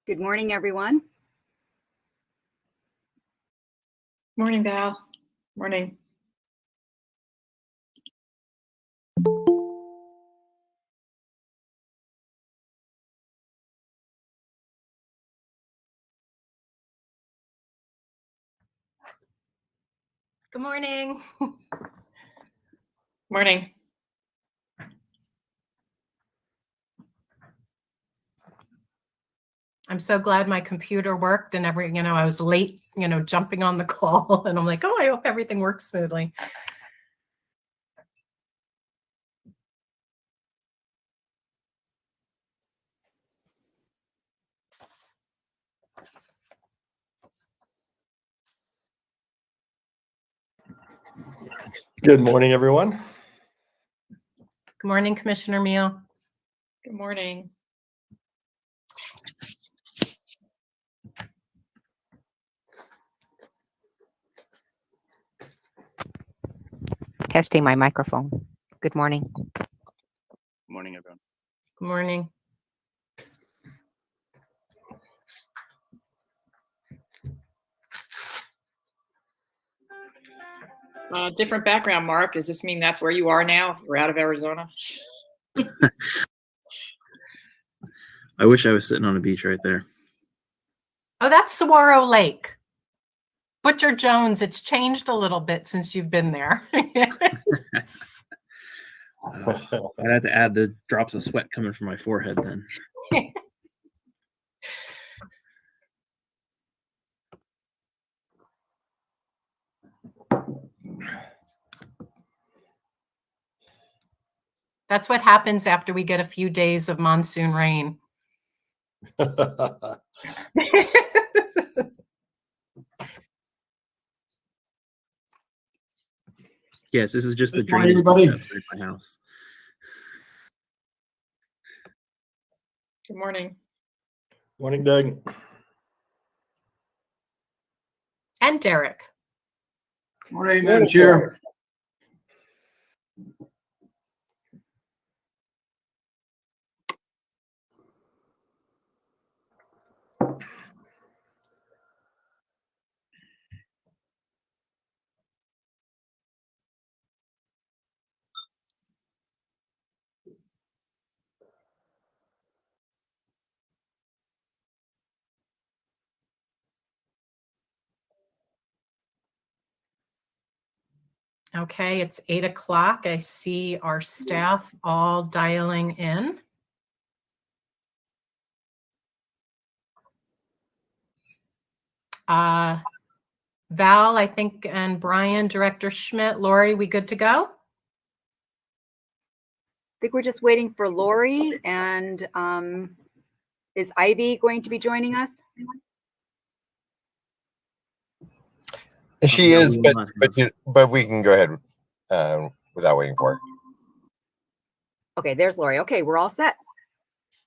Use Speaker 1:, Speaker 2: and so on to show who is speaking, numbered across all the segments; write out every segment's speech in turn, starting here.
Speaker 1: Good morning, everyone.
Speaker 2: Morning, Val. Morning.
Speaker 3: Good morning.
Speaker 2: Morning.
Speaker 3: I'm so glad my computer worked and I was late, jumping on the call and I'm like, oh, I hope everything works smoothly.
Speaker 4: Good morning, everyone.
Speaker 3: Good morning, Commissioner Meal.
Speaker 2: Good morning.
Speaker 5: Testing my microphone. Good morning.
Speaker 6: Good morning, everyone.
Speaker 3: Good morning.
Speaker 2: Different background, Mark. Does this mean that's where you are now? You're out of Arizona?
Speaker 6: I wish I was sitting on a beach right there.
Speaker 3: Oh, that's Saguaro Lake. Butcher Jones, it's changed a little bit since you've been there.
Speaker 6: I'd have to add the drops of sweat coming from my forehead then.
Speaker 3: That's what happens after we get a few days of monsoon rain.
Speaker 6: Yes, this is just the
Speaker 7: Good morning,
Speaker 6: drainage
Speaker 7: everybody.
Speaker 6: outside my house.
Speaker 2: Good morning.
Speaker 4: Morning, Doug.
Speaker 3: And Derek.
Speaker 7: Morning, Madam Chair.
Speaker 3: Okay, it's 8 o'clock. I see our staff all dialing in. Val, I think, and Brian, Director Schmidt, Lori, we good to go?
Speaker 1: I think we're just waiting for Lori, and is Ivy going to be joining us?
Speaker 8: She
Speaker 6: No,
Speaker 8: is,
Speaker 6: we will not
Speaker 8: but we can go ahead without waiting for her.
Speaker 1: Okay, there's Lori. Okay, we're all set.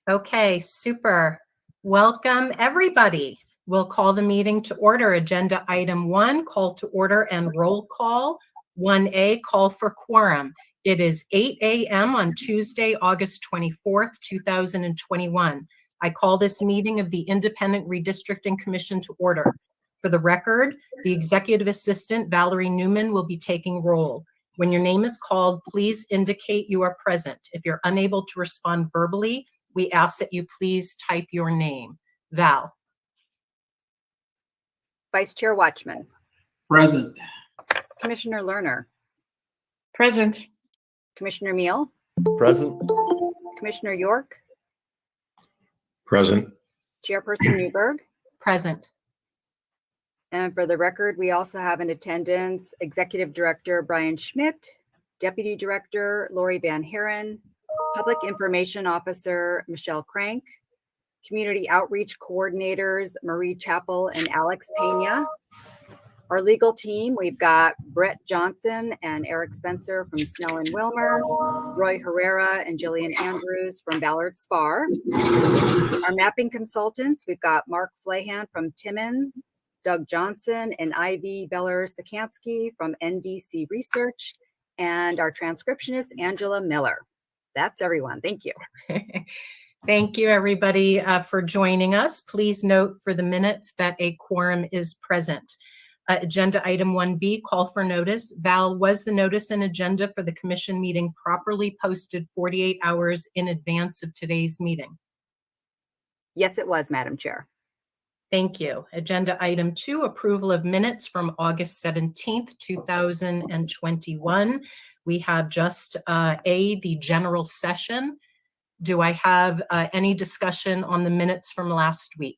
Speaker 3: Okay, super. Welcome, everybody. We'll call the meeting to order. Agenda item 1, call to order and roll call. 1A, call for quorum. It is 8 a.m. on Tuesday, August 24th, 2021. I call this meeting of the Independent Redistricting Commission to order. For the record, the Executive Assistant, Valerie Newman, will be taking roll. When your name is called, please indicate you are present. If you're unable to respond verbally, we ask that you please type your name. Val.
Speaker 1: Vice Chair Watchman.
Speaker 7: Present.
Speaker 1: Commissioner Lerner.
Speaker 2: Present.
Speaker 1: Commissioner Meal.
Speaker 4: Present.
Speaker 1: Commissioner York.
Speaker 7: Present.
Speaker 1: Chairperson Newberg.
Speaker 3: Present.
Speaker 1: And for the record, we also have in attendance Executive Director Brian Schmidt, Deputy Director Lori Van Haren, Public Information Officer Michelle Crank, Community Outreach Coordinators Marie Chappell and Alex Pena. Our legal team, we've got Brett Johnson and Eric Spencer from Snell and Wilmer, Roy Herrera and Jillian Andrews from Ballard Spar. Our mapping consultants, we've got Mark Flahan from Timmins, Doug Johnson and Ivy Beller-Sikansky from NDC Research, and our transcriptionist, Angela Miller. That's everyone. Thank you.
Speaker 3: Thank you, everybody, for joining us. Please note for the minutes that a quorum is present. Agenda item 1B, call for notice. Val, was the notice and agenda for the commission meeting properly posted 48 hours in advance of today's meeting?
Speaker 1: Yes, it was, Madam Chair.
Speaker 3: Thank you. Agenda item 2, approval of minutes from August 17th, 2021. We have just the general session. Do I have any discussion on the minutes from last week?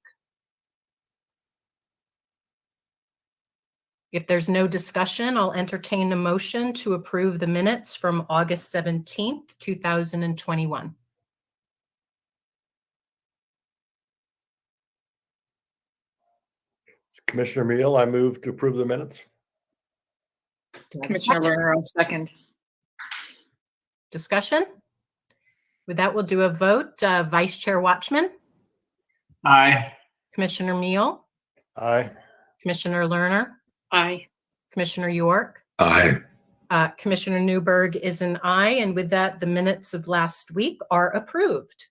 Speaker 3: If there's no discussion, I'll entertain a motion to approve the minutes from August 17th, 2021.
Speaker 4: Commissioner Meal, I move to approve the minutes.
Speaker 3: Do I have a
Speaker 2: Commissioner
Speaker 3: second?
Speaker 2: Lerner, I'll second.
Speaker 3: Discussion? With that, we'll do a vote. Vice Chair Watchman,
Speaker 7: Aye.
Speaker 3: Commissioner Meal,
Speaker 4: Aye.
Speaker 3: Commissioner Lerner,
Speaker 2: Aye.
Speaker 3: Commissioner York,
Speaker 8: Aye.
Speaker 3: Commissioner Newberg is an aye, and with that, the minutes of last week are approved.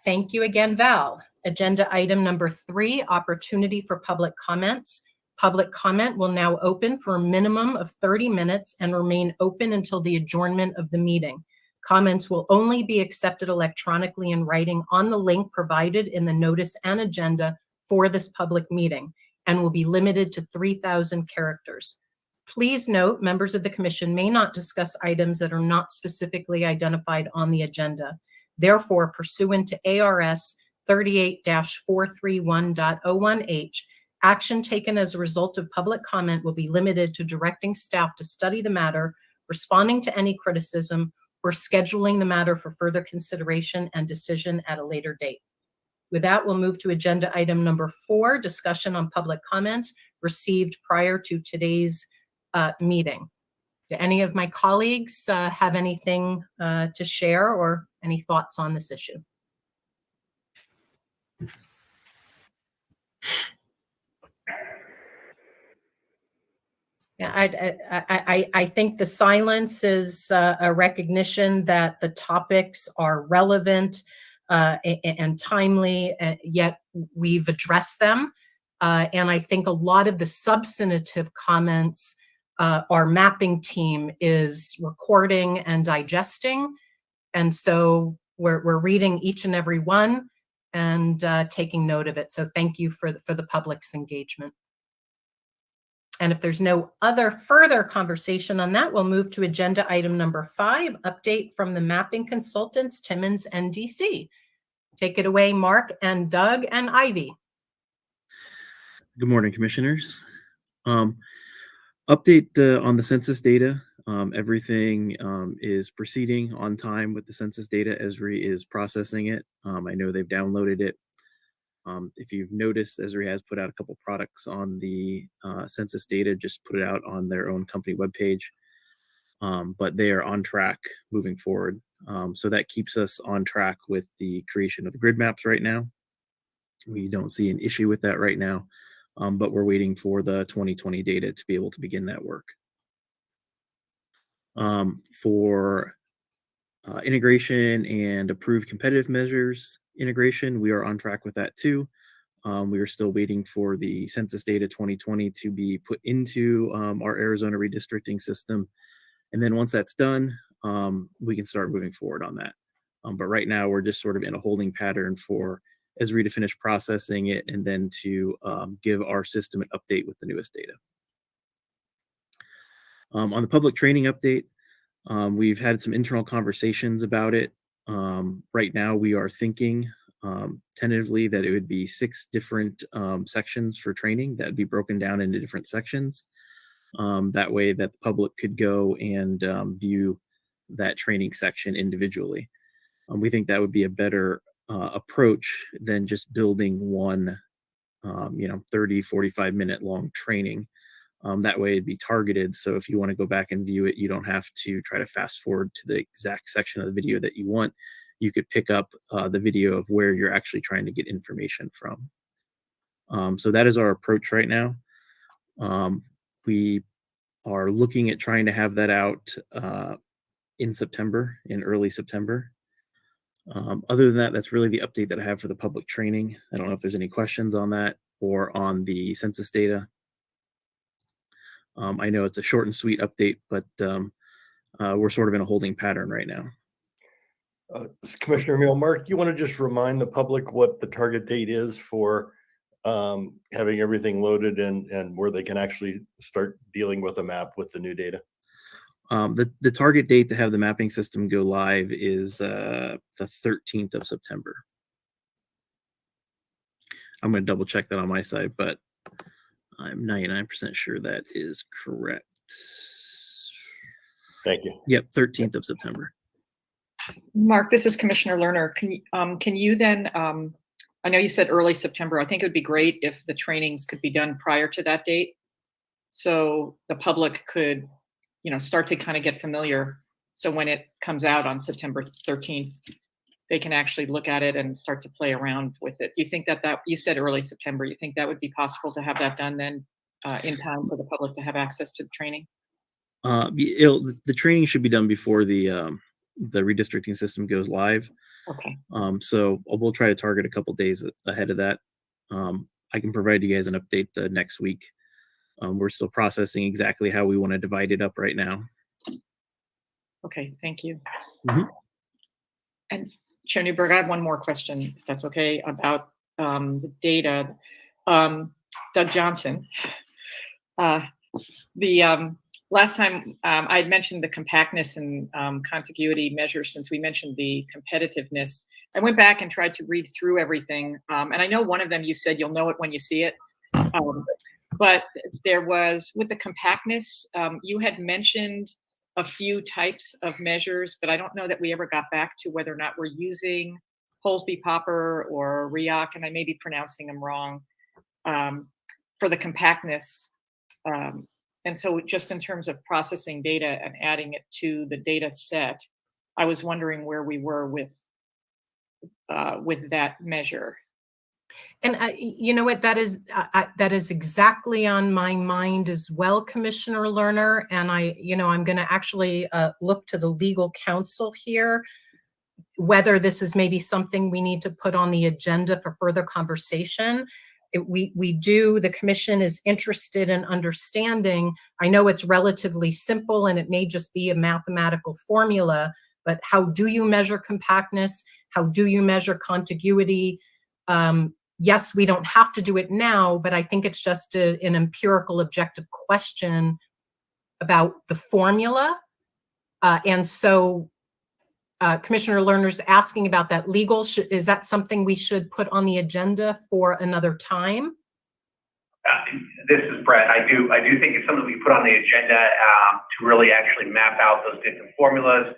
Speaker 3: Thank you again, Val. Agenda item number 3, opportunity for public comments. Public comment will now open for a minimum of 30 minutes and remain open until the adjournment of the meeting. Comments will only be accepted electronically in writing on the link provided in the notice and agenda for this public meeting and will be limited to 3,000 characters. Please note, members of the commission may not discuss items that are not specifically identified on the agenda. Therefore, pursuant to ARS 38-431.01H, action taken as a result of public comment will be limited to directing staff to study the matter, responding to any criticism, or scheduling the matter for further consideration and decision at a later date. With that, we'll move to agenda item number 4, discussion on public comments received prior to today's meeting. Do any of my colleagues have anything to share or any thoughts on this issue? Yeah, I think the silence is a recognition that the topics are relevant and timely, yet we've addressed them. And I think a lot of the substantive comments our mapping team is recording and digesting. And so we're reading each and every one and taking note of it. So thank you for the public's engagement. And if there's no other further conversation on that, we'll move to agenda item number 5, update from the mapping consultants, Timmins and DC. Take it away, Mark and Doug and Ivy.
Speaker 6: Good morning, commissioners. Update on the census data. Everything is proceeding on time with the census data. Esri is processing it. I know they've downloaded it. If you've noticed, Esri has put out a couple products on the census data, just put it out on their own company webpage. But they are on track moving forward. So that keeps us on track with the creation of the grid maps right now. We don't see an issue with that right now, but we're waiting for the 2020 data to be able to begin that work. For integration and approved competitive measures integration, we are on track with that too. We are still waiting for the census data 2020 to be put into our Arizona redistricting system. And then once that's done, we can start moving forward on that. But right now we're just sort of in a holding pattern for Esri to finish processing it and then to give our system an update with the newest data. On the public training update, we've had some internal conversations about it. Right now we are thinking tentatively that it would be 6 different sections for training that would be broken down into different sections. That way that the public could go and view that training section individually. We think that would be a better approach than just building one 30, 45 minute long training. That way it'd be targeted. So if you want to go back and view it, you don't have to try to fast forward to the exact section of the video that you want. You could pick up the video of where you're actually trying to get information from. So that is our approach right now. We are looking at trying to have that out in September, in early September. Other than that, that's really the update that I have for the public training. I don't know if there's any questions on that or on the census data. I know it's a short and sweet update, but we're sort of in a holding pattern right now.
Speaker 4: Commissioner Emil, Mark, you want to just remind the public what the target date is for having everything loaded and where they can actually start dealing with a map with the new data?
Speaker 6: The target date to have the mapping system go live is the 13th of September. I'm going to double check that on my side, but I'm 99% sure that is correct.
Speaker 4: Thank you.
Speaker 6: Yep, 13th of September.
Speaker 2: Mark, this is Commissioner Lerner. Can you then, I know you said early September. I think it would be great if the trainings could be done prior to that date, so the public could, start to kind of get familiar. So when it comes out on September 13th, they can actually look at it and start to play around with it. Do you think that you said early September, you think that would be possible to have that done then in time for the public to have access to the training?
Speaker 6: The training should be done before the redistricting system goes live.
Speaker 2: Okay.
Speaker 6: So we'll try to target a couple days ahead of that. I can provide you guys an update next week. We're still processing exactly how we want to divide it up right now.
Speaker 2: Okay, thank you.
Speaker 6: Mhm.
Speaker 2: And Chair Newberg, I have one more question, if that's okay, about the data. Doug Johnson, the last time I had mentioned the compactness and contiguity measures, since we mentioned the competitiveness. I went back and tried to read through everything. And I know one of them you said you'll know it when you see it. But there was, with the compactness, you had mentioned a few types of measures, but I don't know that we ever got back to whether or not we're using Polsby-Popper or RIAC, and I may be pronouncing them wrong, for the compactness. And so just in terms of processing data and adding it to the data set, I was wondering where we were with that measure.
Speaker 3: And you know what, that is exactly on my mind as well, Commissioner Lerner. And I'm going to actually look to the legal counsel here, whether this is maybe something we need to put on the agenda for further conversation. The commission is interested in understanding. I know it's relatively simple and it may just be a mathematical formula, but how do you measure compactness? How do you measure contiguity? Yes, we don't have to do it now, but I think it's just an empirical objective question about the formula. And so Commissioner Lerner's asking about that legal. Is that something we should put on the agenda for another time?
Speaker 9: This is Brett. I do think it's something we put on the agenda to really actually map out those different formulas,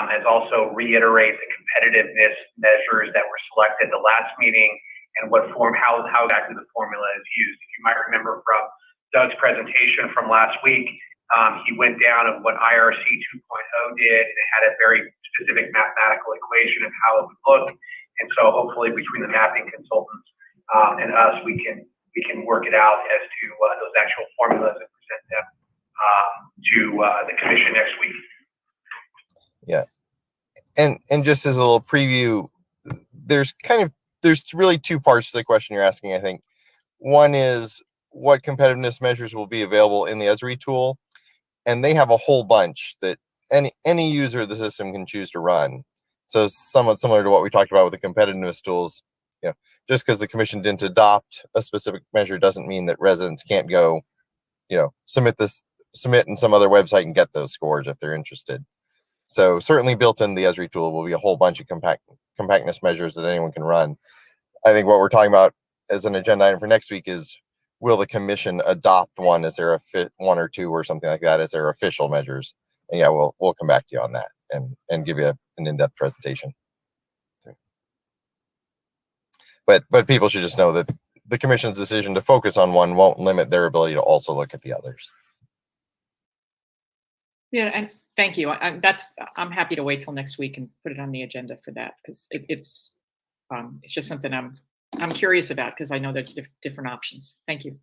Speaker 9: as also reiterate the competitiveness measures that were selected the last meeting and how exactly the formula is used. If you might remember from Doug's presentation from last week, he went down of what IRC 2.0 did, and it had a very specific mathematical equation of how it would look. And so hopefully between the mapping consultants and us, we can work it out as to those actual formulas and present them to the commission next week.
Speaker 8: Yeah. And just as a little preview, there's really two parts to the question you're asking, I think. One is what competitiveness measures will be available in the Esri tool. And they have a whole bunch that any user of the system can choose to run. So somewhat similar to what we talked about with the competitiveness tools, just because the commission didn't adopt a specific measure doesn't mean that residents can't go, submit in some other website and get those scores if they're interested. So certainly built in the Esri tool will be a whole bunch of compactness measures that anyone can run. I think what we're talking about as an agenda item for next week is, will the commission adopt one? Is there one or two or something like that as their official measures? And yeah, we'll come back to you on that and give you an in-depth presentation. But people should just know that the commission's decision to focus on one won't limit their ability to also look at the others.
Speaker 2: Yeah, and thank you. I'm happy to wait till next week and put it on the agenda for that, because it's just something I'm curious about, because I know there's different options. Thank you.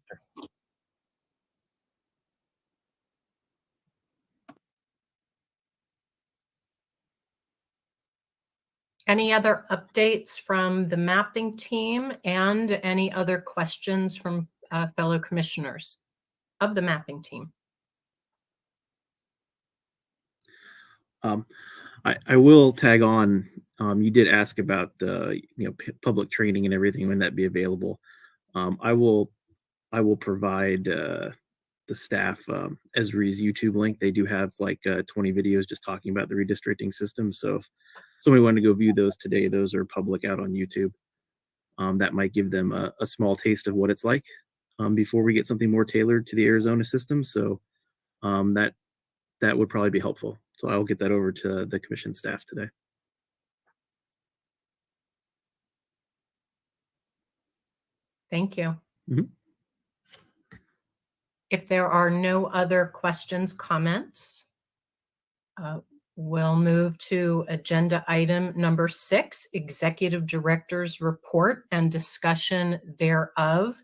Speaker 3: Any other updates from the mapping team and any other questions from fellow commissioners of the mapping team?
Speaker 6: I will tag on. You did ask about the public training and everything, when that be available. I will provide the staff Esri's YouTube link. They do have like 20 videos just talking about the redistricting system. So if somebody wanted to go view those today, those are public out on YouTube. That might give them a small taste of what it's like before we get something more tailored to the Arizona system. So that would probably be helpful. So I'll get that over to the commission staff today.
Speaker 3: Thank you.
Speaker 6: Mhm.
Speaker 3: If there are no other questions, comments, we'll move to agenda item number 6, Executive Director's Report and discussion thereof.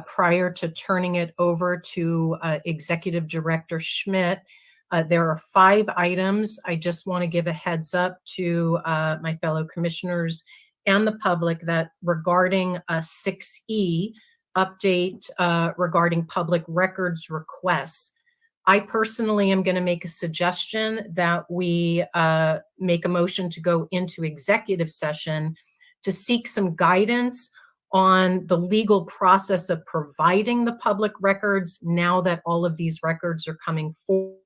Speaker 3: Prior to turning it over to Executive Director Schmidt, there are 5 items. I just want to give a heads up to my fellow commissioners and the public that regarding 6E, update regarding public records requests. I personally am going to make a suggestion that we make a motion to go into executive session to seek some guidance on the legal process of providing the public records now that all of these records are coming forward,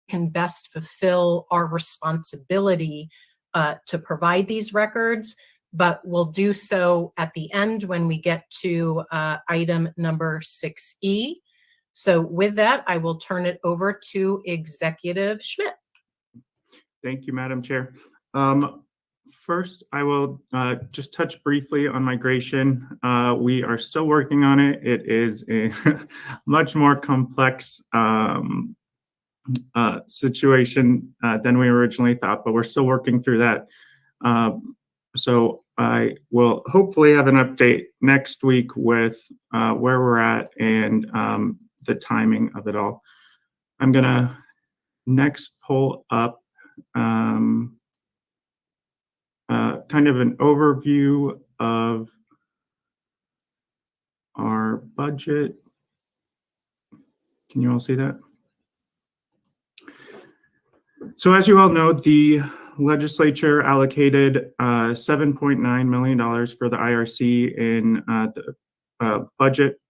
Speaker 3: can best fulfill our responsibility to provide these records, but we'll do so at the end when we get to item number 6E. So with that, I will turn it over to Executive Schmidt.
Speaker 10: Thank you, Madam Chair. First, I will just touch briefly on migration. We are still working on it. It is a much more complex situation than we originally thought, but we're still working through that. So I will hopefully have an update next week with where we're at and the timing of it all. I'm gonna next pull up kind of an overview of our budget. Can you all see that? So as you all know, the legislature allocated $7.9 million for the IRC in the budget.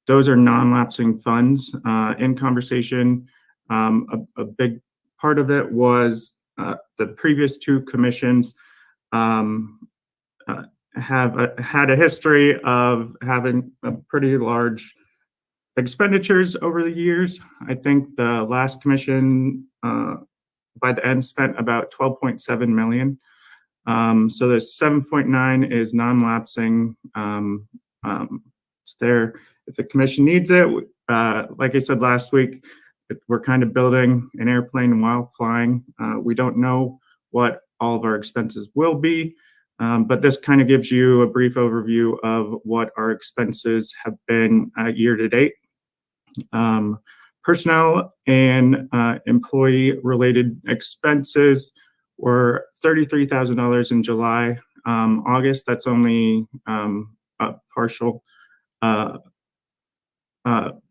Speaker 10: Those are non-lapsing funds. In conversation, a big part of it was the previous 2 commissions have had a history of having a pretty large expenditures over the years. I think the last commission by the end spent about 12.7 million. So the 7.9 is non-lapsing. It's there if the commission needs it. Like I said last week, we're kind of building an airplane while flying. We don't know what all of our expenses will be, but this kind of gives you a brief overview of what our expenses have been year to date. Personnel and employee-related expenses were $33,000 in July. August, that's only a partial.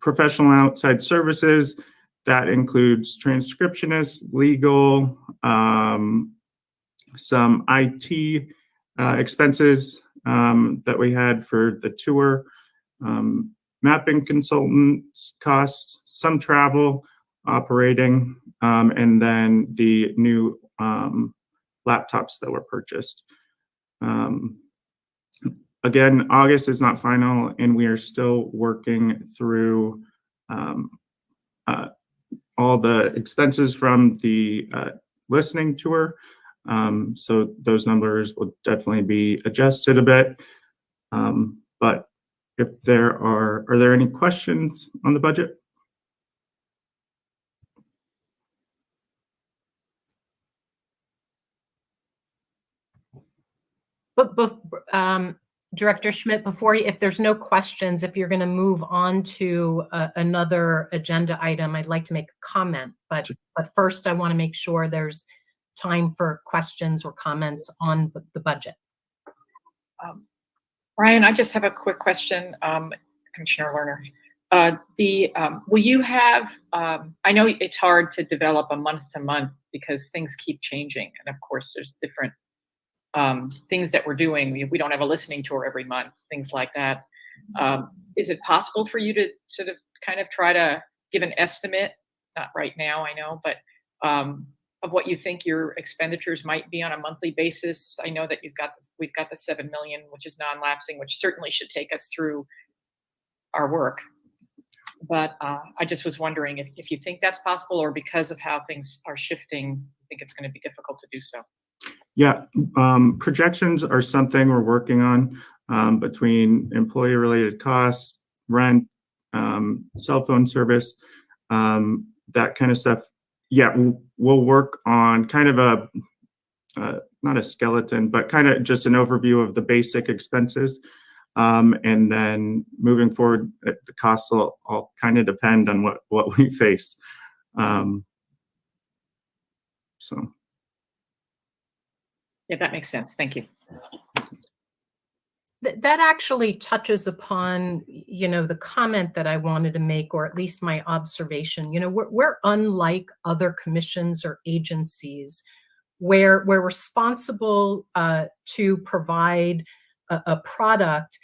Speaker 10: Professional outside services, that includes transcriptionists, legal, some IT expenses that we had for the tour, mapping consultants costs, some travel, operating, and then the new laptops that were purchased. Again, August is not final, and we are still working through all the expenses from the listening tour. So those numbers will definitely be adjusted a bit. But if there are there any questions on the budget?
Speaker 3: But Director Schmidt, before you, if there's no questions, if you're going to move on to another agenda item, I'd like to make a comment. But first, I want to make sure there's time for questions or comments on the budget.
Speaker 2: Brian, I just have a quick question, Commissioner Lerner. Will you have, I know it's hard to develop a month to month because things keep changing. And of course, there's different things that we're doing. We don't have a listening tour every month, things like that. Is it possible for you to sort of kind of try to give an estimate, not right now, I know, but of what you think your expenditures might be on a monthly basis? I know that we've got the 7 million, which is non-lapsing, which certainly should take us through our work. But I just was wondering if you think that's possible, or because of how things are shifting, I think it's going to be difficult to do so.
Speaker 10: Yeah, projections are something we're working on between employee-related costs, rent, cell phone service, that kind of stuff. Yeah, we'll work on kind of not a skeleton, but kind of just an overview of the basic expenses. And then moving forward, the costs will all kind of depend on what we face. So.
Speaker 2: Yeah, that makes sense. Thank you.
Speaker 3: That actually touches upon, the comment that I wanted to make, or at least my observation. We're unlike other commissions or agencies where we're responsible to provide a product,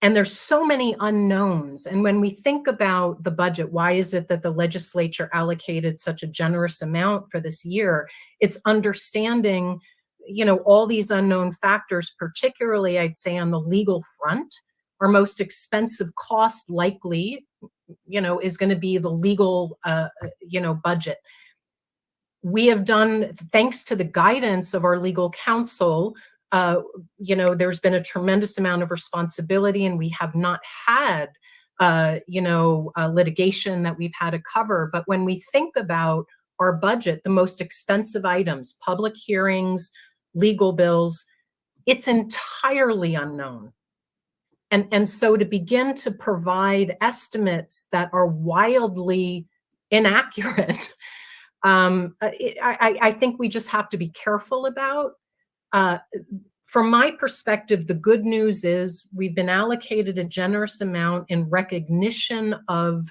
Speaker 3: and there's so many unknowns. And when we think about the budget, why is it that the legislature allocated such a generous amount for this year? It's understanding all these unknown factors, particularly I'd say on the legal front. Our most expensive cost likely, is going to be the legal, budget. We have done, thanks to the guidance of our legal counsel, there's been a tremendous amount of responsibility, and we have not had, litigation that we've had to cover. But when we think about our budget, the most expensive items, public hearings, legal bills, it's entirely unknown. And so to begin to provide estimates that are wildly inaccurate, I think we just have to be careful about. From my perspective, the good news is we've been allocated a generous amount in recognition of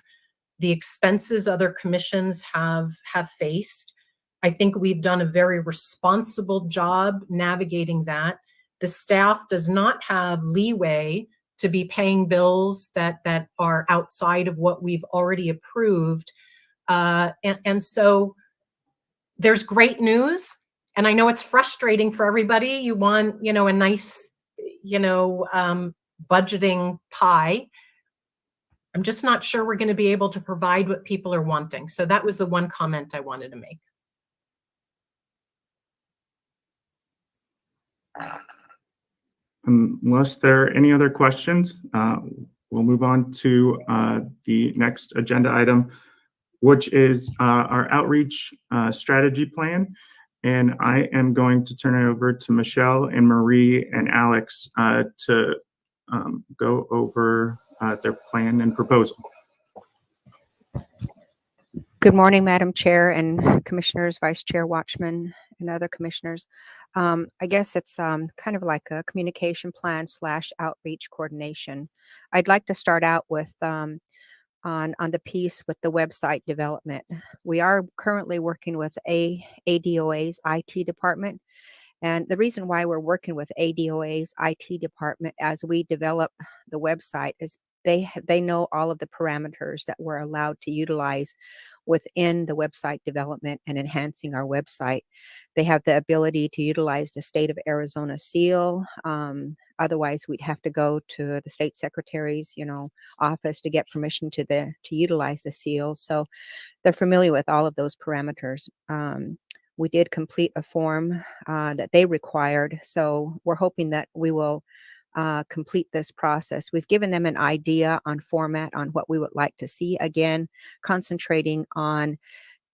Speaker 3: the expenses other commissions have faced. I think we've done a very responsible job navigating that. The staff does not have leeway to be paying bills that are outside of what we've already approved. And so there's great news. And I know it's frustrating for everybody. You want, a nice, budgeting pie. I'm just not sure we're going to be able to provide what people are wanting. So that was the one comment I wanted to make.
Speaker 10: Unless there are any other questions, we'll move on to the next agenda item, which is our outreach strategy plan. And I am going to turn it over to Michelle and Marie and Alex to go over their plan and proposal.
Speaker 5: Good morning, Madam Chair and Commissioners, Vice Chair Watchman, and other commissioners. I guess it's kind of like a communication plan / outreach coordination. I'd like to start out with on the piece with the website development. We are currently working with ADOA's IT department. And the reason why we're working with ADOA's IT department as we develop the website is they know all of the parameters that we're allowed to utilize within the website development and enhancing our website. They have the ability to utilize the state of Arizona seal. Otherwise, we'd have to go to the state secretary's, office to get permission to utilize the seal. So they're familiar with all of those parameters. We did complete a form that they required. So we're hoping that we will complete this process. We've given them an idea on format on what we would like to see. Again, concentrating on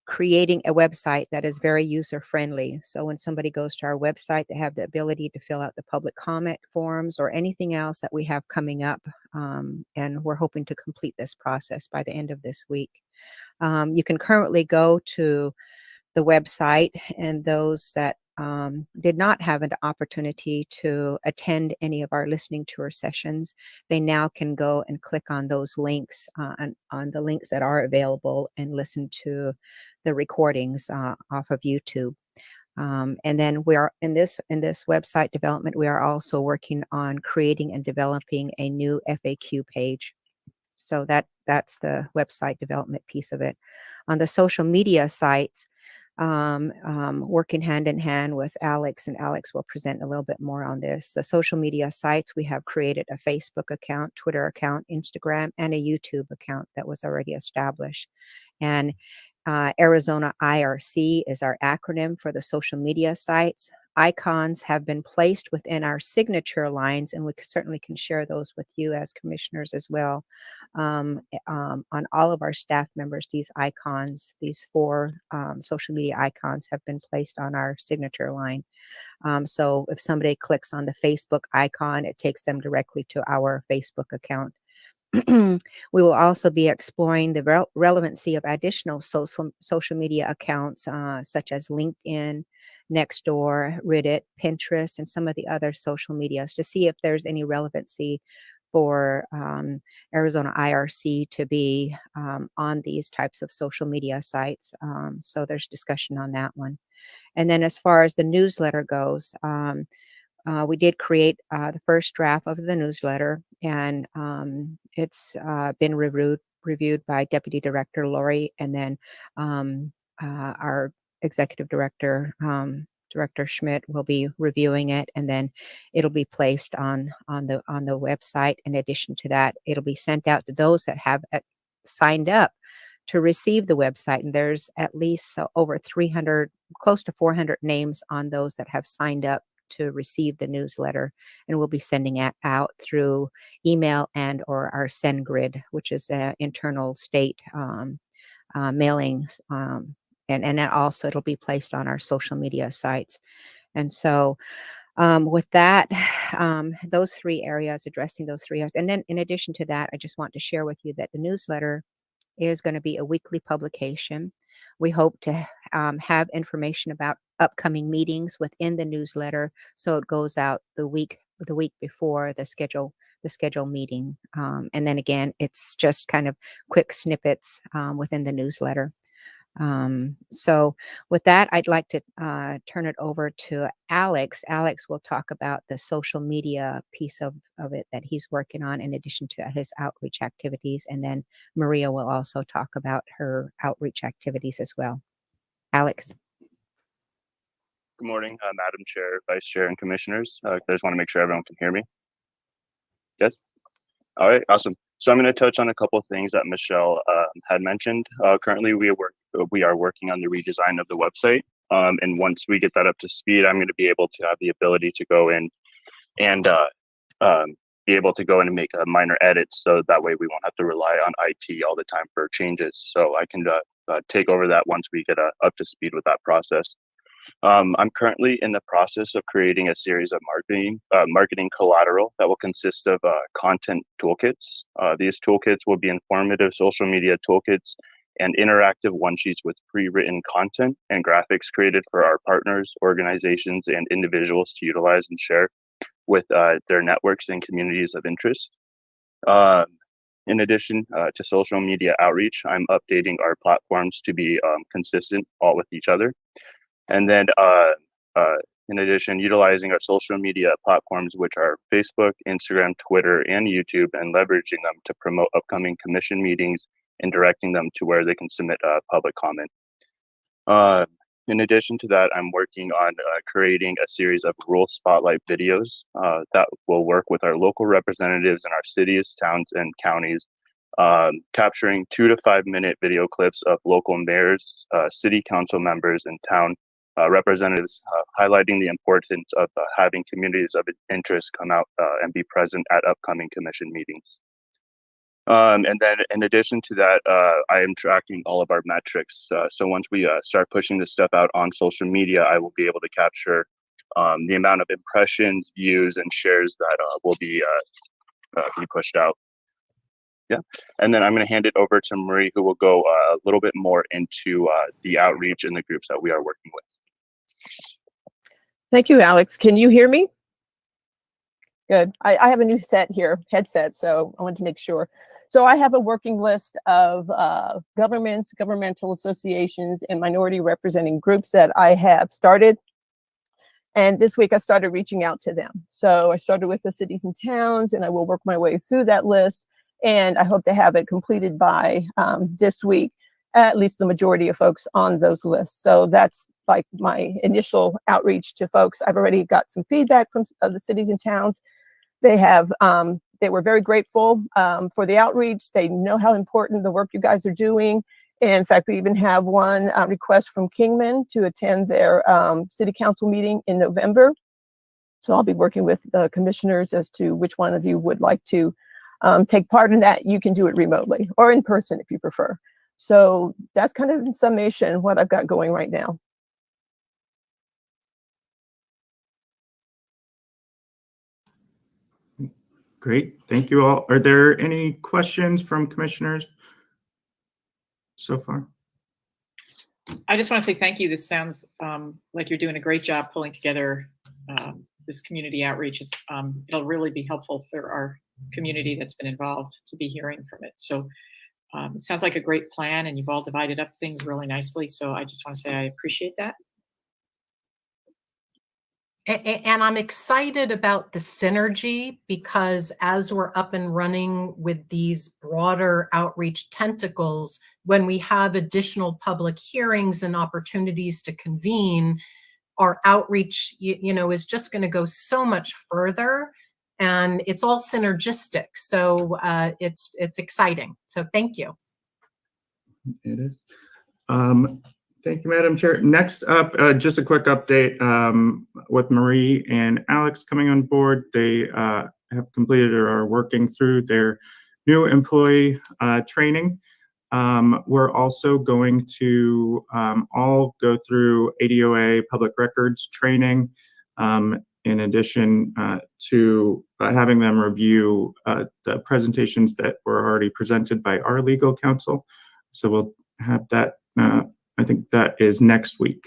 Speaker 5: creating a website that is very user-friendly. So when somebody goes to our website, they have the ability to fill out the public comment forms or anything else that we have coming up. And we're hoping to complete this process by the end of this week. You can currently go to the the website, and those that did not have an opportunity to attend any of our listening tour sessions, they now can go and click on those links, on the links that are available, and listen to the recordings off of YouTube. And then we are in this website development, we are also working on creating and developing a new FAQ page. So that's the website development piece of it. On the social media sites, working hand in hand with Alex, and Alex will present a little bit more on this. The social media sites, we have created a Facebook account, Twitter account, Instagram, and a YouTube account that was already established. And Arizona IRC is our acronym for the social media sites. Icons have been placed within our signature lines, and we certainly can share those with you as commissioners as well. On all of our staff members, these icons, these 4 social media icons have been placed on our signature line. So if somebody clicks on the Facebook icon, it takes them directly to our Facebook account. We will also be exploring the relevancy of additional social media accounts, such as LinkedIn, Nextdoor, Reddit, Pinterest, and some of the other social medias, to see if there's any relevancy for Arizona IRC to be on these types of social media sites. So there's discussion on that one. And then as far as the newsletter goes, we did create the first draft of the newsletter, and it's been reviewed by Deputy Director Lori, and then our Executive Director, Director Schmidt, will be reviewing it, and then it'll be placed on the website. In addition to that, it'll be sent out to those that have signed up to receive the website, and there's at least over 300, close to 400 names on those that have signed up to receive the newsletter, and we'll be sending it out through email and or our SendGrid, which is an internal state mailing, and then also it'll be placed on our social media sites. And so with that, those 3 areas, addressing those 3 areas. And then in addition to that, I just want to share with you that the newsletter is going to be a weekly publication. We hope to have information about upcoming meetings within the newsletter, so it goes out the week before the schedule meeting. And then again, it's just kind of quick snippets within the newsletter. So with that, I'd like to turn it over to Alex. Alex will talk about the social media piece of it that he's working on, in addition to his outreach activities. And then Maria will also talk about her outreach activities as well. Alex.
Speaker 11: Good morning, Madam Chair, Vice Chair, and Commissioners. I just want to make sure everyone can hear me. Yes? All right, awesome. So I'm going to touch on a couple of things that Michelle had mentioned. Currently, we are working on the redesign of the website. And once we get that up to speed, I'm going to be able to have the ability to go in and be able to go in and make minor edits. So that way we won't have to rely on IT all the time for changes. So I can take over that once we get up to speed with that process. I'm currently in the process of creating a series of marketing collateral that will consist of content toolkits. These toolkits will be informative social media toolkits and interactive one-sheets with pre-written content and graphics created for our partners, organizations, and individuals to utilize and share with their networks and communities of interest. In addition to social media outreach, I'm updating our platforms to be consistent all with each other. And then in addition, utilizing our social media platforms, which are Facebook, Instagram, Twitter, and YouTube, and leveraging them to promote upcoming commission meetings and directing them to where they can submit public comment. In addition to that, I'm working on creating a series of rural spotlight videos that will work with our local representatives in our cities, towns, and counties, capturing 2 to 5 minute video clips of local mayors, city council members, and town representatives, highlighting the importance of having communities of interest come out and be present at upcoming commission meetings. And then in addition to that, I am tracking all of our metrics. So once we start pushing this stuff out on social media, I will be able to capture the amount of impressions, views, and shares that will be pushed out. Yeah. And then I'm going to hand it over to Marie, who will go a little bit more into the outreach in the groups that we are working with.
Speaker 12: Thank you, Alex. Can you hear me? Good. I have a new headset, so I wanted to make sure. So I have a working list of governments, governmental associations, and minority representing groups that I have started. And this week I started reaching out to them. So I started with the cities and towns, and I will work my way through that list. And I hope to have it completed by this week, at least the majority of folks on those lists. So that's like my initial outreach to folks. I've already got some feedback from the cities and towns. They were very grateful for the outreach. They know how important the work you guys are doing. In fact, we even have one request from Kingman to attend their city council meeting in November. So I'll be working with the commissioners as to which one of you would like to take part in that. You can do it remotely or in person if you prefer. So that's kind of in summation what I've got going right now.
Speaker 10: Great, thank you all. Are there any questions from commissioners so far?
Speaker 2: I just want to say thank you. This sounds like you're doing a great job pulling together this community outreach. It'll really be helpful for our community that's been involved to be hearing from it. So it sounds like a great plan, and you've all divided up things really nicely. So I just want to say I appreciate that.
Speaker 3: And I'm excited about the synergy, because as we're up and running with these broader outreach tentacles, when we have additional public hearings and opportunities to convene, our outreach, is just going to go so much further, and it's all synergistic. So it's exciting. So thank you.
Speaker 10: It is. Thank you, Madam Chair. Next up, just a quick update with Marie and Alex coming on board. They have completed or are working through their new employee training. We're also going to all go through ADOA public records training, in addition to having them review the presentations that were already presented by our legal counsel. So we'll have that. I think that is next week.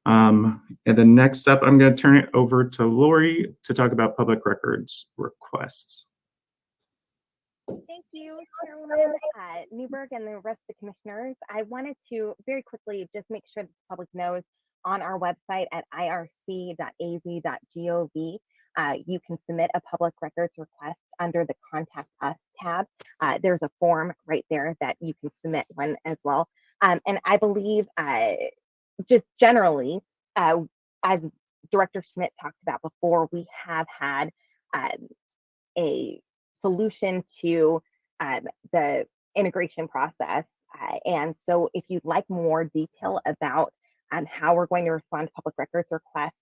Speaker 10: And then next up, I'm going to turn it over to Lori to talk about public records requests.
Speaker 13: Thank you, Chairwoman Newberg and the rest of the commissioners. I wanted to very quickly just make sure that the public knows on our website at irc.az.gov, you can submit a public records request under the Contact Us tab. There's a form right there that you can submit one as well. And I believe just generally, as Director Schmidt talked about before, we have had a solution to the integration process. And so if you'd like more detail about how we're going to respond to public records requests,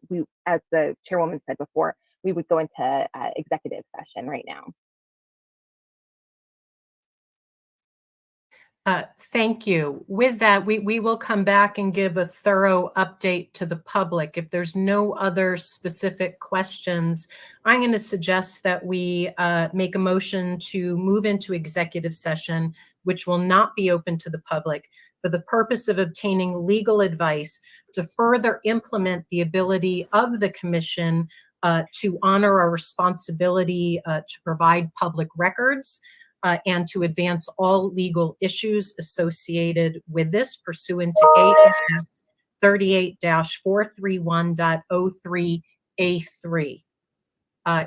Speaker 13: we, as the chairwoman said before, we would go into executive session right now.
Speaker 3: Thank you. With that, we will come back and give a thorough update to the public. If there's no other specific questions, I'm going to suggest that we make a motion to move into executive session, which will not be open to the public, for the purpose of obtaining legal advice to further implement the ability of the commission to honor our responsibility to provide public records, and to advance all legal issues associated with this pursuant to AS 38-431.03A3.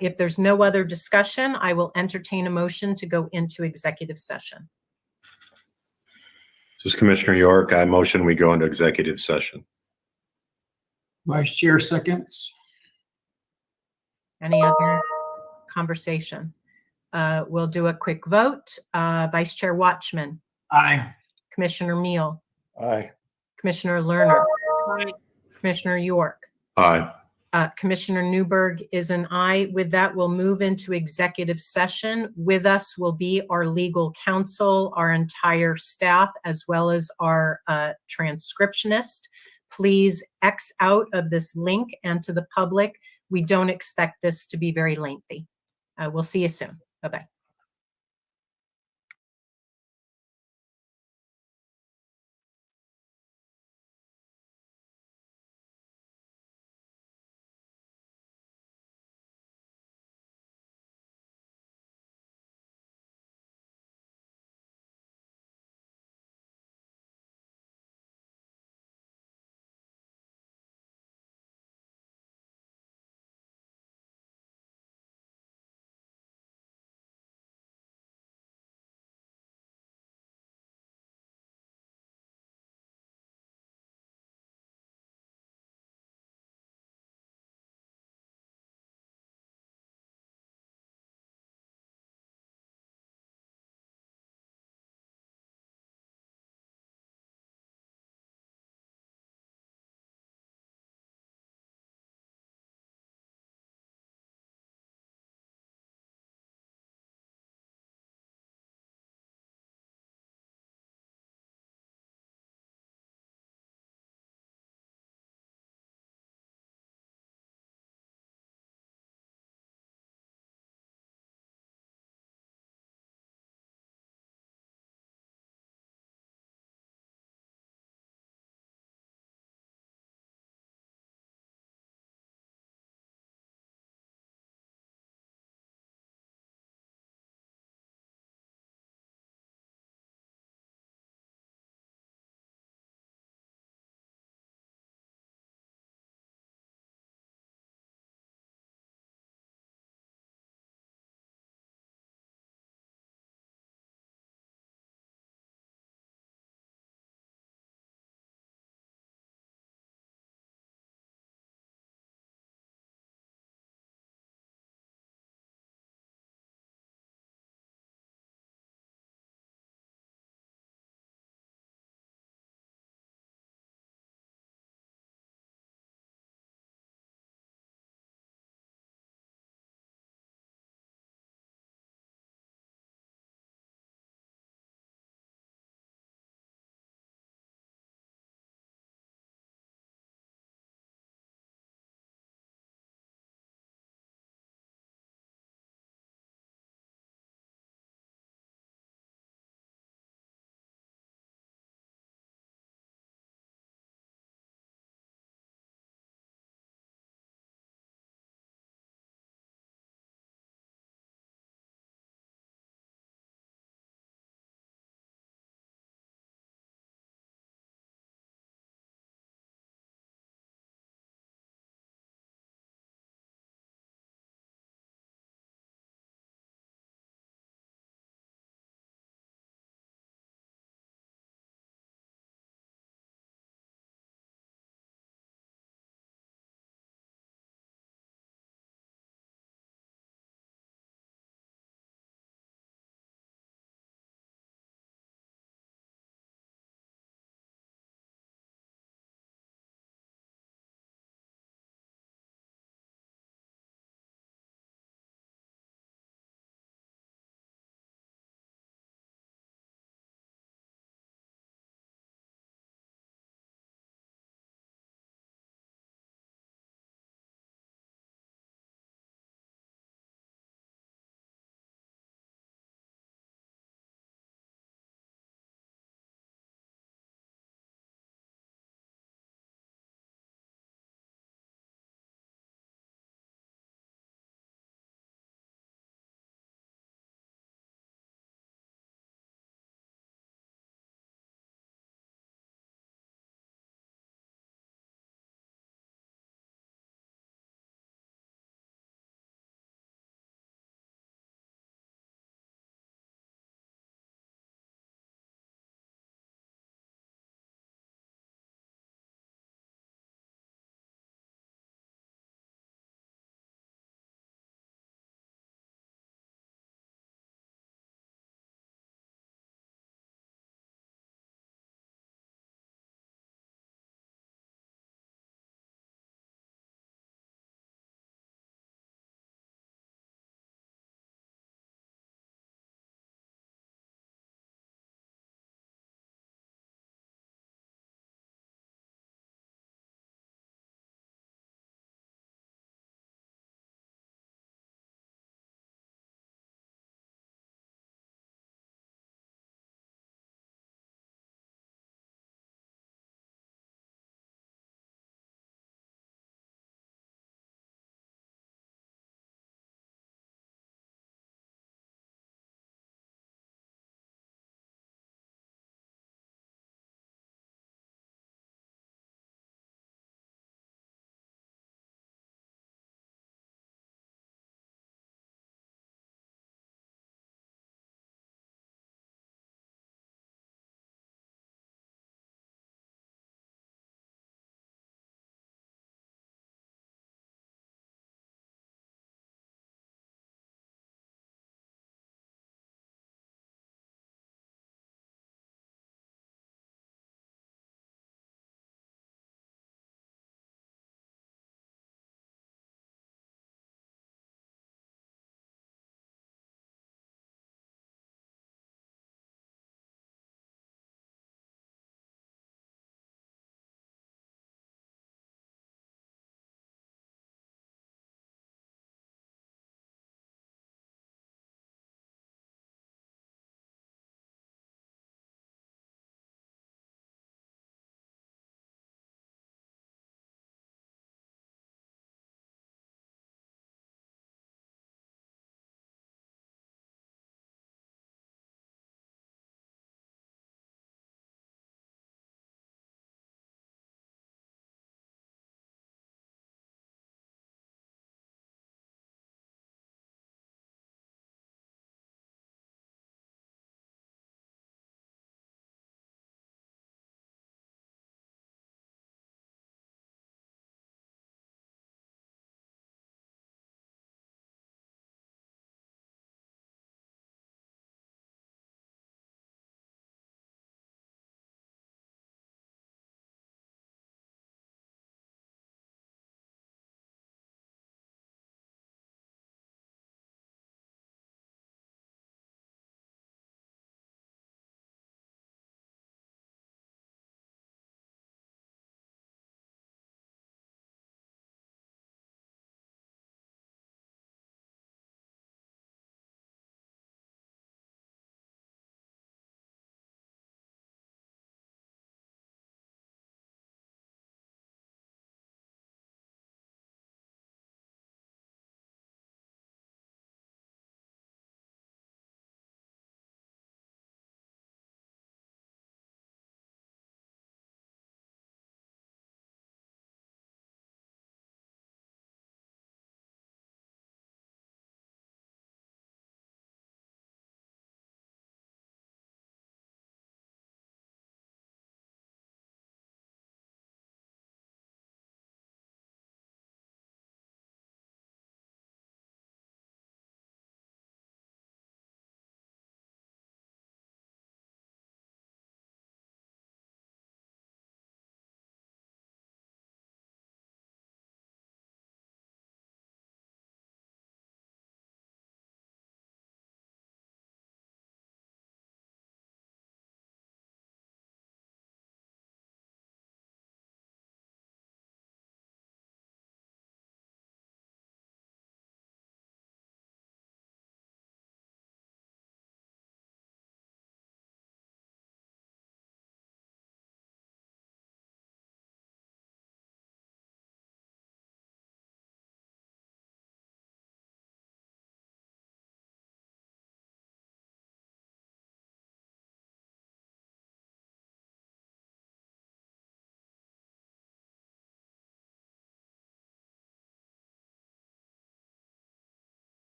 Speaker 3: If there's no other discussion, I will entertain a motion to go into executive session.
Speaker 14: This is Commissioner York. I motion we go into executive session.
Speaker 7: Vice Chair seconds.
Speaker 3: Any other conversation? We'll do a quick vote. Vice Chair Watchman.
Speaker 7: Aye.
Speaker 3: Commissioner Meal.
Speaker 4: Aye.
Speaker 3: Commissioner Lerner. Aye. Commissioner York.
Speaker 14: Aye.
Speaker 3: Commissioner Newberg is an aye. With that, we'll move into executive session. With us will be our legal counsel, our entire staff, as well as our transcriptionist. Please X out of this link, and to the public, we don't expect this to be very lengthy. We'll see you soon. Bye-bye.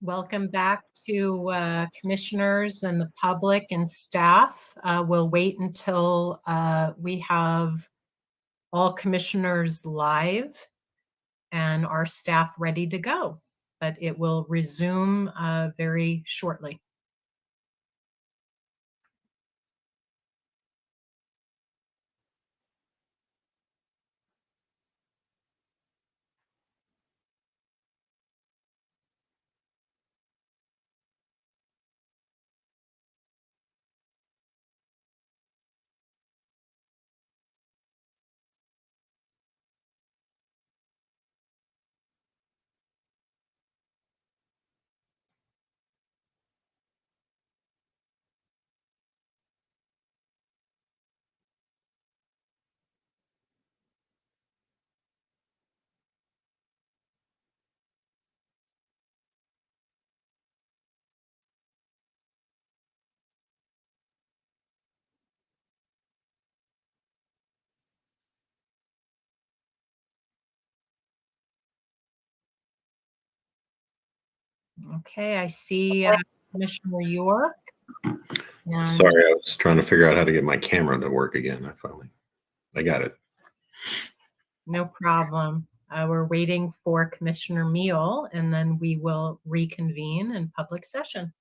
Speaker 3: Welcome back to commissioners and the public and staff. We'll wait until we have all commissioners live and our staff ready to go, but it will resume very shortly. Okay, I see Commissioner York. And
Speaker 14: Sorry, I was trying to figure out how to get my camera to work again. I got it.
Speaker 3: no problem. We're waiting for Commissioner Meal, and then we will reconvene in public session.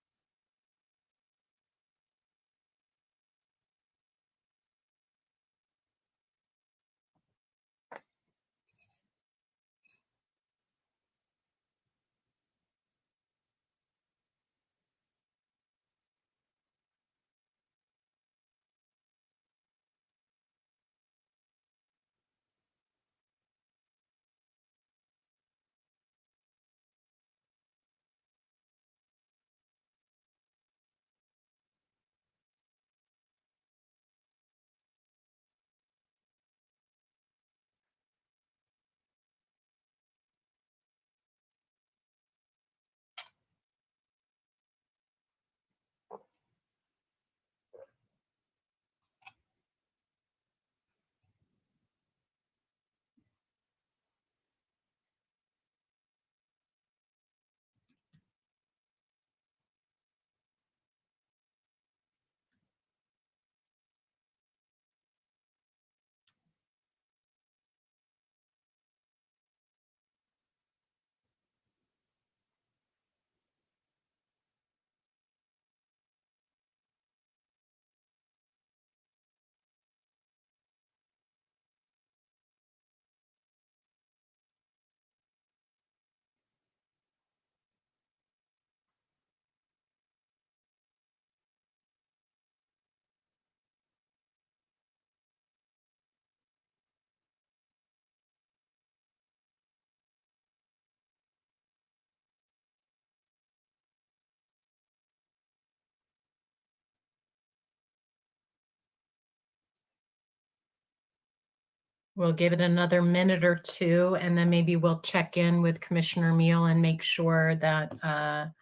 Speaker 3: We'll give it another minute or two, and then maybe we'll check in with Commissioner Meal and make sure that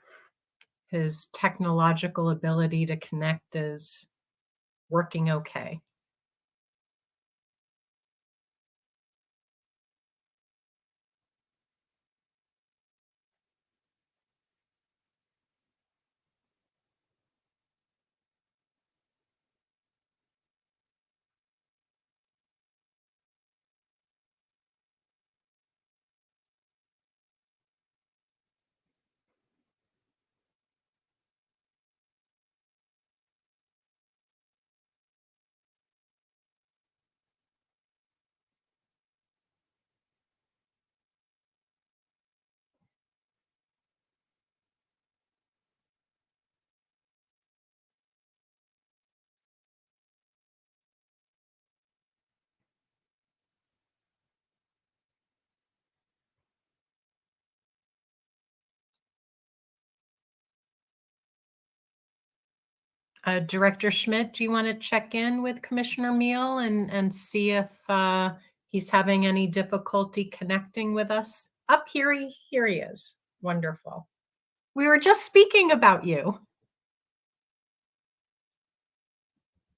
Speaker 3: his technological ability to connect is working okay. Director Schmidt, do you want to check in with Commissioner Meal and see if he's having any difficulty connecting with us? Up here, here he is. Wonderful. We were just speaking about you.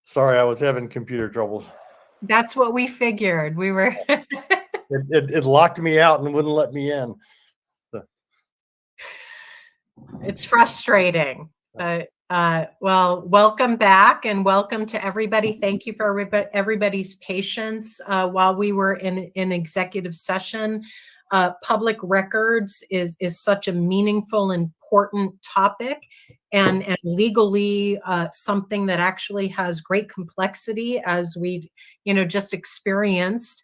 Speaker 4: Sorry, I was having computer troubles.
Speaker 3: That's what we figured. We were.
Speaker 4: It locked me out and wouldn't let me in.
Speaker 3: It's frustrating. Well, welcome back and welcome to everybody. Thank you for everybody's patience while we were in executive session. Public records is such a meaningful, important topic, and legally something that actually has great complexity, as we just experienced.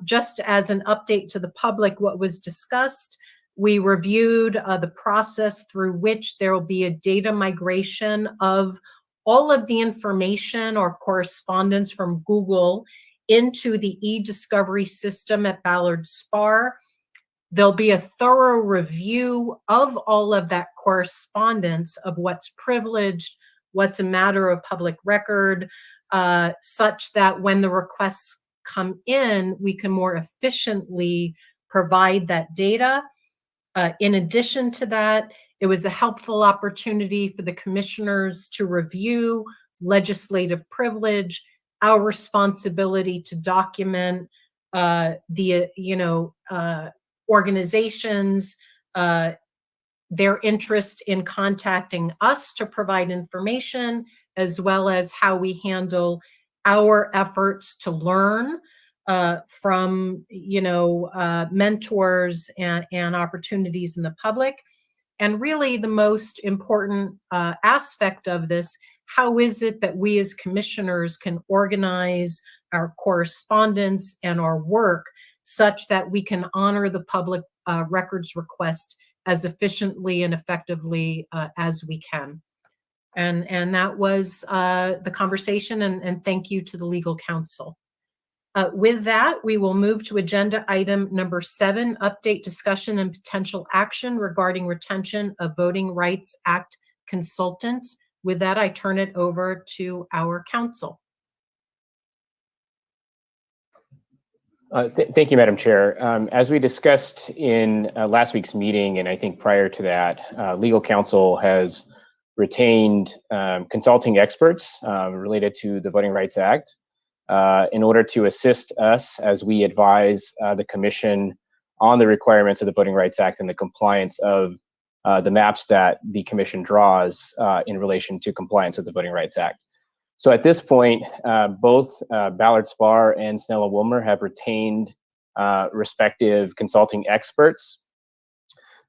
Speaker 3: Just as an update to the public, what was discussed. We reviewed the process through which there will be a data migration of all of the information or correspondence from Google into the e-discovery system at Ballard SPAR. There'll be a thorough review of all of that correspondence of what's privileged, what's a matter of public record, such that when the requests come in, we can more efficiently provide that data. In addition to that, it was a helpful opportunity for the commissioners to review legislative privilege, our responsibility to document the organizations, their interest in contacting us to provide information, as well as how we handle our efforts to learn from mentors and opportunities in the public. And really the most important aspect of this, how is it that we as commissioners can organize our correspondence and our work such that we can honor the public records request as efficiently and effectively as we can. And that was the conversation, and thank you to the legal counsel. With that, we will move to agenda item number 7, update, discussion, and potential action regarding retention of Voting Rights Act consultants. With that, I turn it over to our counsel.
Speaker 15: Thank you, Madam Chair. As we discussed in last week's meeting, and I think prior to that, legal counsel has retained consulting experts related to the Voting Rights Act in order to assist us as we advise the Commission on the requirements of the Voting Rights Act and the compliance of the maps that the Commission draws in relation to compliance with the Voting Rights Act. So at this point, both Ballard SPAR and Snell & Wilmer have retained respective consulting experts.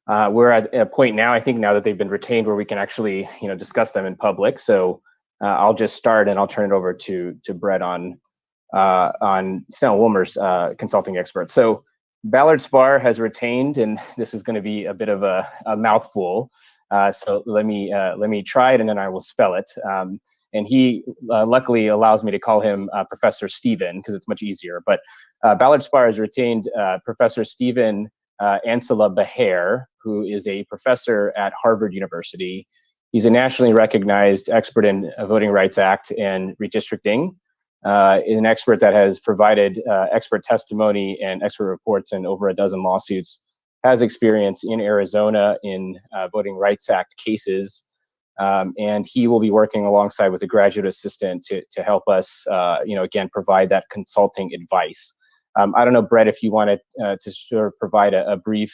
Speaker 15: We're at a point now, I think now that they've been retained, where we can actually discuss them in public. So I'll just start and I'll turn it over to Brett on Snell & Wilmer's consulting experts. So Ballard SPAR has retained, and this is going to be a bit of a mouthful. So let me try it, and then I will spell it. And he luckily allows me to call him Professor Stephen, because it's much easier. But Ballard SPAR has retained Professor Stephen Ansela Behair, who is a professor at Harvard University. He's a nationally recognized expert in Voting Rights Act and redistricting, an expert that has provided expert testimony and expert reports in over a dozen lawsuits, has experience in Arizona in Voting Rights Act cases, and he will be working alongside with a graduate assistant to help us, again, provide that consulting advice. I don't know, Brett, if you wanted to sort of provide a brief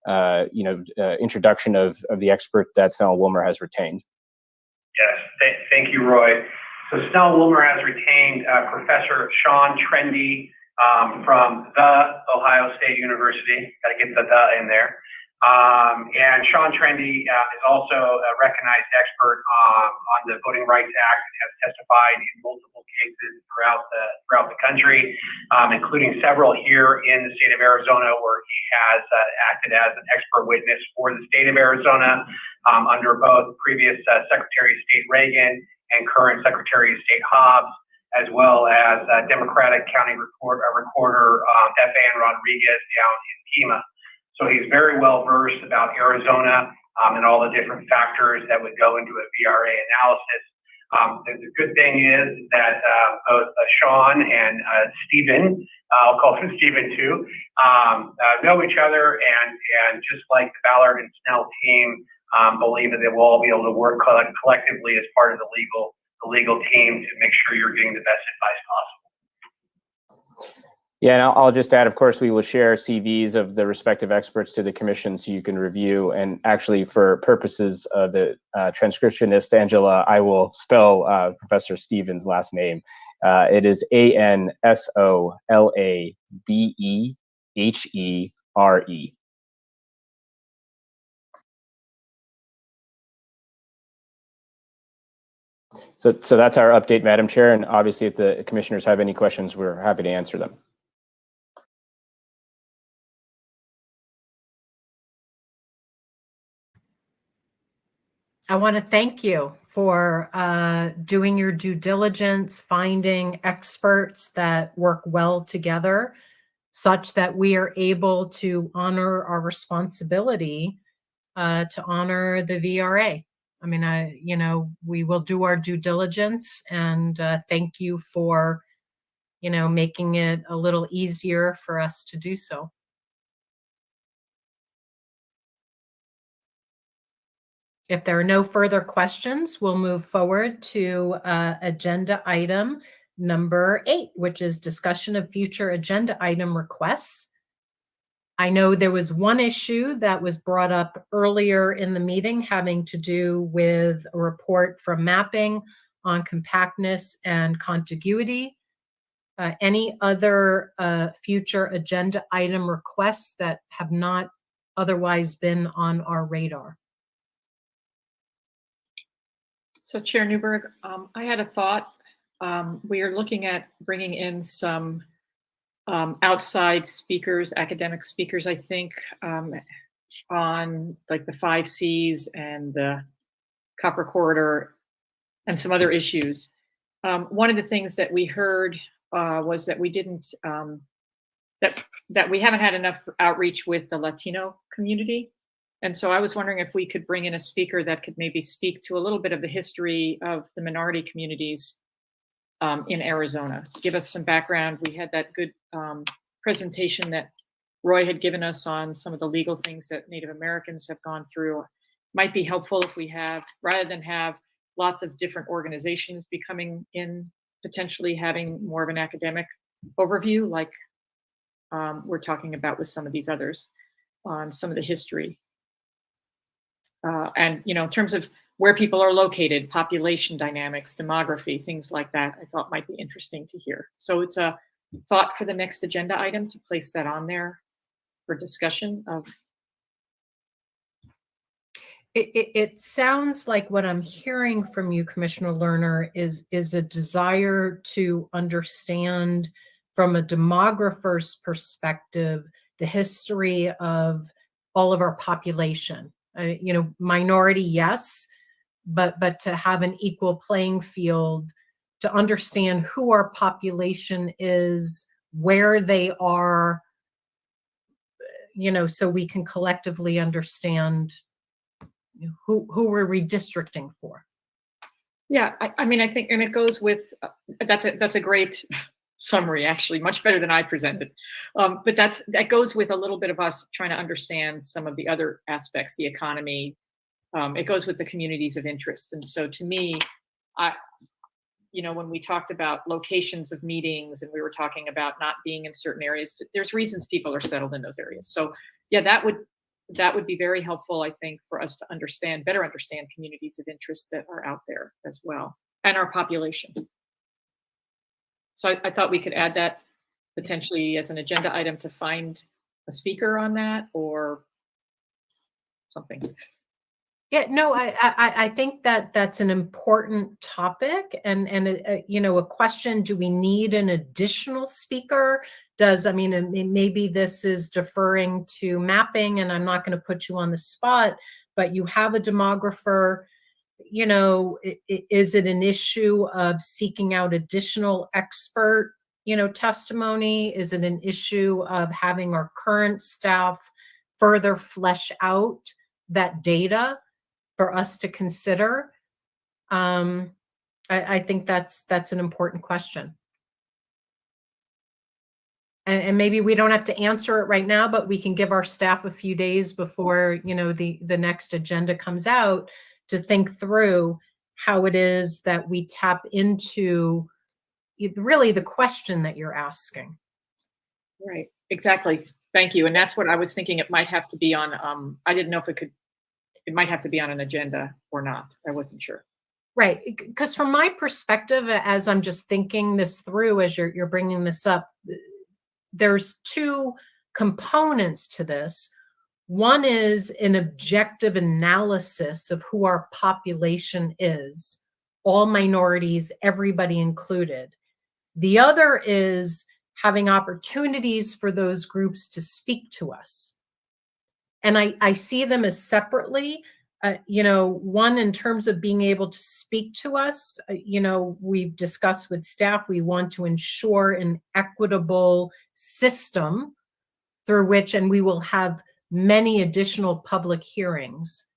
Speaker 15: introduction of the expert that Snell & Wilmer has retained.
Speaker 9: Yes, thank you, Roy. So Snell & Wilmer has retained Professor Sean Trendy from The Ohio State University. Got to get the in there. And Sean Trendy is also a recognized expert on the Voting Rights Act and has testified in multiple cases throughout the country, including several here in the state of Arizona, where he has acted as an expert witness for the state of Arizona under both previous Secretary of State Reagan and current Secretary of State Hobbs, as well as Democratic County Recorder F.A.N. Rodriguez down in Pima. So he's very well versed about Arizona and all the different factors that would go into a VRA analysis. The good thing is that both Sean and Stephen, I'll call him Stephen too, know each other, and just like the Ballard and Snell team, believe that they will all be able to work collectively as part of the legal team to make sure you're getting the best advice possible.
Speaker 15: Yeah, and I'll just add, of course, we will share CVs of the respective experts to the commission so you can review. And actually, for purposes of the transcriptionist, Angela, I will spell Professor Stevens' last name. It is ANSOLABEHERE. So that's our update, Madam Chair. And obviously, if the commissioners have any questions, we're happy to answer them.
Speaker 3: I want to thank you for doing your due diligence, finding experts that work well together, such that we are able to honor our responsibility to honor the VRA. I mean, we will do our due diligence, and thank you for, making it a little easier for us to do so. If there are no further questions, we'll move forward to agenda item number 8, which is discussion of future agenda item requests. I know there was one issue that was brought up earlier in the meeting having to do with a report from mapping on compactness and contiguity. Any other future agenda item requests that have not otherwise been on our radar?
Speaker 2: So Chair Newberg, I had a thought. We are looking at bringing in some outside speakers, academic speakers, I think, on like the 5 Cs and the Copper Corridor and some other issues. One of the things that we heard was that we didn't, that we haven't had enough outreach with the Latino community. And so I was wondering if we could bring in a speaker that could maybe speak to a little bit of the history of the minority communities in Arizona. Give us some background. We had that good presentation that Roy had given us on some of the legal things that Native Americans have gone through. Might be helpful if we have, rather than have lots of different organizations becoming in, potentially having more of an academic overview like we're talking about with some of these others on some of the history. And, in terms of where people are located, population dynamics, demography, things like that, I thought might be interesting to hear. So it's a thought for the next agenda item to place that on there for discussion of.
Speaker 3: It sounds like what I'm hearing from you, Commissioner Lerner, is a desire to understand from a demographer's perspective the history of all of our population. Minority, yes, but to have an equal playing field, to understand who our population is, where they are, so we can collectively understand who we're redistricting for.
Speaker 2: Yeah, I mean, I think, and it goes with, that's a great summary, actually, much better than I presented. But that goes with a little bit of us trying to understand some of the other aspects, the economy. It goes with the communities of interest. And so to me, when we talked about locations of meetings and we were talking about not being in certain areas, there's reasons people are settled in those areas. So yeah, that would be very helpful, I think, for us to better understand communities of interest that are out there as well, and our population. So I thought we could add that potentially as an agenda item to find a speaker on that or something.
Speaker 3: Yeah, no, I think that's an important topic, and a question: do we need an additional speaker? Maybe this is deferring to mapping, and I'm not going to put you on the spot, but you have a demographer. Is it an issue of seeking out additional expert, testimony? Is it an issue of having our current staff further flesh out that data for us to consider? I think that's an important question. And maybe we don't have to answer it right now, but we can give our staff a few days before, the next agenda comes out to think through how it is that we tap into really the question that you're asking.
Speaker 2: Right, exactly. Thank you. And that's what I was thinking. It might have to be on, I didn't know if it might have to be on an agenda or not. I wasn't sure.
Speaker 3: Right, because from my perspective, as I'm just thinking this through, as you're bringing this up, there's two components to this. One is an objective analysis of who our population is, all minorities, everybody included. The other is having opportunities for those groups to speak to us. And I see them as separately. One, in terms of being able to speak to us, we've discussed with staff, we want to ensure an equitable system through which, and we will have many additional public hearings.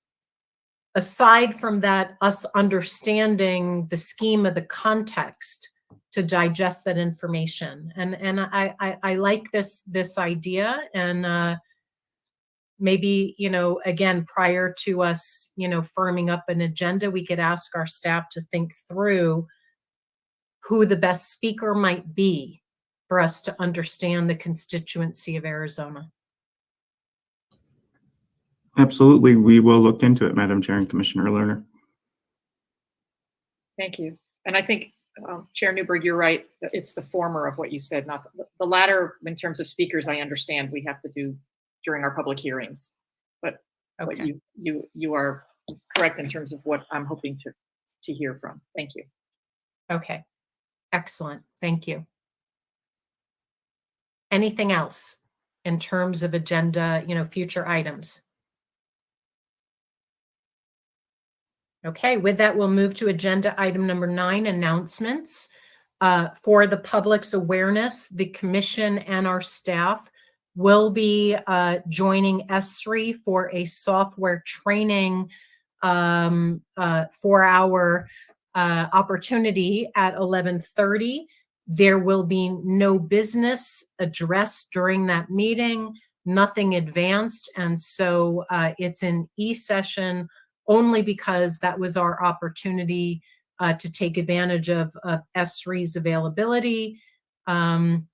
Speaker 3: Aside from that, us understanding the scheme of the context to digest that information. And I like this idea, and maybe, again, prior to us, firming up an agenda, we could ask our staff to think through who the best speaker might be for us to understand the constituency of Arizona.
Speaker 10: Absolutely. We will look into it, Madam Chair and Commissioner Lerner.
Speaker 2: Thank you. And I think, Chair Newberg, you're right. It's the former of what you said, not the latter. In terms of speakers, I understand we have to do during our public hearings, but you are correct in terms of what I'm hoping to hear from. Thank you.
Speaker 3: Okay, excellent. Thank you. Anything else in terms of agenda, future items? Okay, with that, we'll move to agenda item number 9, announcements. For the public's awareness, the commission and our staff will be joining ESRI for a software training 4-hour opportunity at 11:30. There will be no business addressed during that meeting, nothing advanced, and so it's an e-session only because that was our opportunity to take advantage of ESRI's availability. And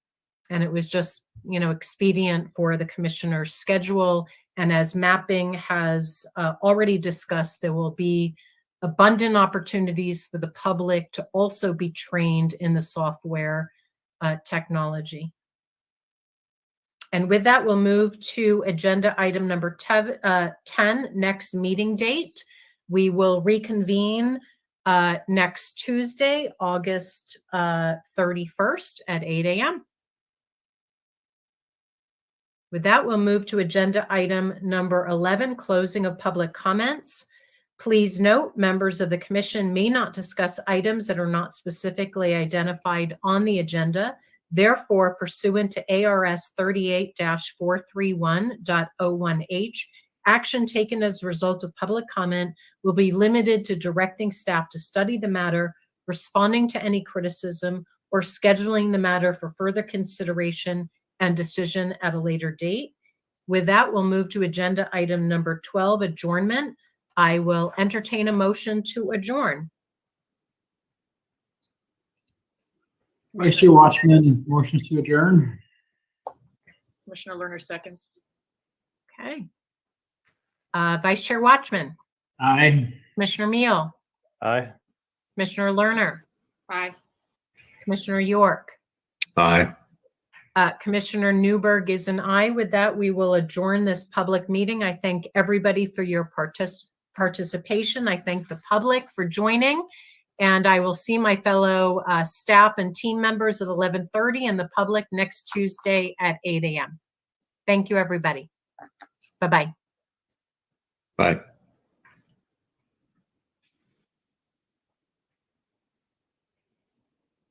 Speaker 3: it was just, expedient for the commissioner's schedule. And as mapping has already discussed, there will be abundant opportunities for the public to also be trained in the software technology. And with that, we'll move to agenda item number 10, next meeting date. We will reconvene next Tuesday, August 31st at 8 a.m. With that, we'll move to agenda item number 11, closing of public comments. Please note, members of the commission may not discuss items that are not specifically identified on the agenda. Therefore, pursuant to ARS 38-431.01H, action taken as a result of public comment will be limited to directing staff to study the matter, responding to any criticism, or scheduling the matter for further consideration and decision at a later date. With that, we'll move to agenda item number 12, adjournment. I will entertain a motion to adjourn.
Speaker 7: Vice Chair Watchman, motions to adjourn.
Speaker 2: Commissioner Lerner seconds.
Speaker 3: Okay. Vice Chair Watchman.
Speaker 7: Aye.
Speaker 3: Commissioner Meal.
Speaker 4: Aye.
Speaker 3: Commissioner Lerner.
Speaker 2: Aye.
Speaker 3: Commissioner York.
Speaker 14: Aye.
Speaker 3: Commissioner Newberg is an aye. With that, we will adjourn this public meeting. I thank everybody for your participation. I thank the public for joining. And I will see my fellow staff and team members at 11:30 and the public next Tuesday at 8 a.m. Thank you, everybody. Bye-bye.
Speaker 14: Bye.